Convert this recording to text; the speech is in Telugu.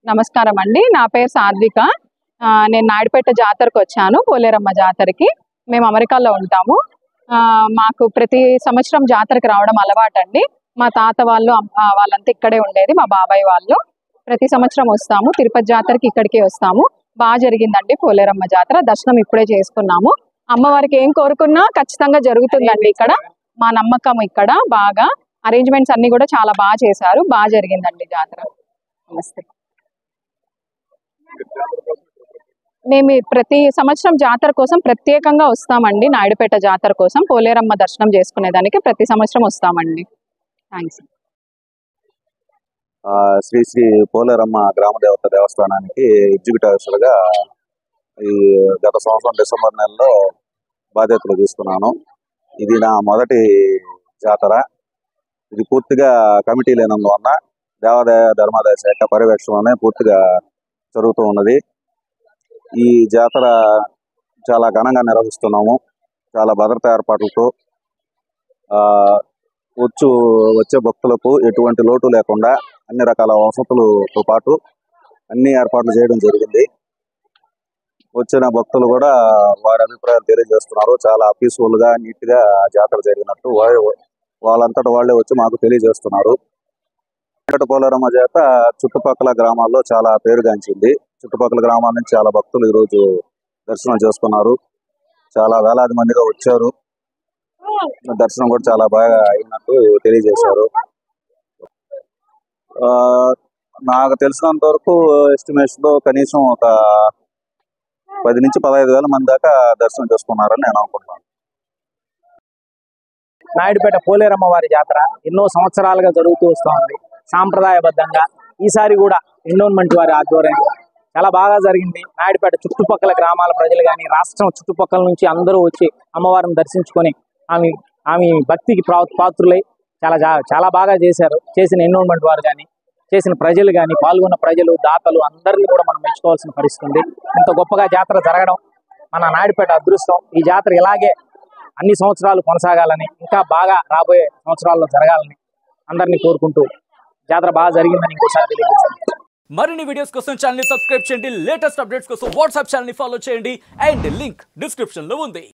నమస్కారం అండి. నా పేరు సాధ్విక. నేను నాయుడుపేట జాతరకు వచ్చాను, పోలేరమ్మ జాతరకి. మేము అమెరికాలో ఉంటాము. మాకు ప్రతి సంవత్సరం జాతరకు రావడం అలవాటండి. మా తాత వాళ్ళు వాళ్ళంతా ఇక్కడే ఉండేది, మా బాబాయ్ వాళ్ళు. ప్రతి సంవత్సరం వస్తాము. తిరుపతి జాతరకి ఇక్కడికే వస్తాము. బాగా జరిగిందండి పోలేరమ్మ జాతర. దర్శనం ఇప్పుడే చేసుకున్నాము. అమ్మవారికి ఏం కోరుకున్నా ఖచ్చితంగా జరుగుతుందండి ఇక్కడ. మా నమ్మకం ఇక్కడ. బాగా అరేంజ్మెంట్స్ అన్ని కూడా చాలా బాగా చేశారు. బాగా జరిగిందండి జాతర. నమస్తే. మేము ప్రతి సంవత్సరం జాతర కోసం ప్రత్యేకంగా వస్తామండి. నాయుడుపేట జాతర కోసం పోలేరమ్మ దర్శనం చేసుకునేదానికి ప్రతి సంవత్సరం వస్తామండి. థ్యాంక్స్. శ్రీ శ్రీ పోలేరమ్మ గ్రామదేవత దేవస్థానానికి ఎగ్జిక్యూటివ్ ఆఫీసర్గా ఈ గత సంవత్సరం డిసెంబర్ నెలలో బాధ్యతలు తీసుకున్నాను. ఇది నా మొదటి జాతర. ఇది పూర్తిగా కమిటీ లేనందువల్ల దేవాదాయ ధర్మాదాయ శాఖ పర్యవేక్షణలోనే పూర్తిగా జరుగుతూ ఉన్నది. ఈ జాతర చాలా ఘనంగా నిర్వహిస్తున్నాము. చాలా భద్రతా ఏర్పాట్లతో వచ్చే భక్తులకు ఎటువంటి లోటు లేకుండా అన్ని రకాల వసతులతో పాటు అన్ని ఏర్పాట్లు చేయడం జరిగింది. వచ్చిన భక్తులు కూడా వారి అభిప్రాయాలు తెలియజేస్తున్నారు. చాలా పీస్ఫుల్గా నీట్గా జాతర జరిగినట్టు వాళ్ళంతటా వాళ్ళే వచ్చి మాకు తెలియజేస్తున్నారు. పోలేరమ్మ జాతర చుట్టుపక్కల గ్రామాల్లో చాలా పేరుగాంచింది. చుట్టుపక్కల గ్రామాల నుంచి చాలా భక్తులు ఈరోజు దర్శనం చేసుకున్నారు. చాలా వేలాది మందిగా వచ్చారు. దర్శనం కూడా చాలా బాగా అయినట్టు తెలియజేశారు. నాకు తెలిసినంత వరకు ఎస్టిమేషన్ లో కనీసం ఒక 10 నుంచి 15,000 మంది దాకా దర్శనం చేసుకున్నారని నేను అనుకుంటున్నాను. నాయుడుపేట పోలేరమ్మ వారి జాతర ఎన్నో సంవత్సరాలుగా జరుగుతూ వస్తుంది సాంప్రదాయబద్ధంగా. ఈసారి కూడా ఎండోన్మెంట్ వారి ఆధ్వర్యంలో చాలా బాగా జరిగింది. నాయుడుపేట చుట్టుపక్కల గ్రామాల ప్రజలు కానీ, రాష్ట్రం చుట్టుపక్కల నుంచి అందరూ వచ్చి అమ్మవారిని దర్శించుకొని ఆమె భక్తికి పాత్రులై చాలా బాగా చేశారు. చేసిన ఎండోన్మెంట్ వారు కానీ, చేసిన ప్రజలు కానీ, పాల్గొన్న ప్రజలు, దాతలు అందరినీ కూడా మనం మెచ్చుకోవాల్సిన పరిస్థితి. ఇంత గొప్పగా జాతర జరగడం మన నాయుడుపేట అదృష్టం. ఈ జాతర ఇలాగే అన్ని సంవత్సరాలు కొనసాగాలని, ఇంకా బాగా రాబోయే సంవత్సరాల్లో జరగాలని అందరినీ కోరుకుంటూ జాతర బాగా జరిగిందని ఇంకోసారి తెలియజేస్తున్నాను. మరిన్ని వీడియోస్ కోసం ఛానల్ ని సబ్స్క్రైబ్ చేయండి. లేటెస్ట్ అప్డేట్స్ కోసం వాట్సాప్ ఛానల్ ని ఫాలో చేయండి. అండ్ లింక్ డిస్క్రిప్షన్ లో ఉంది.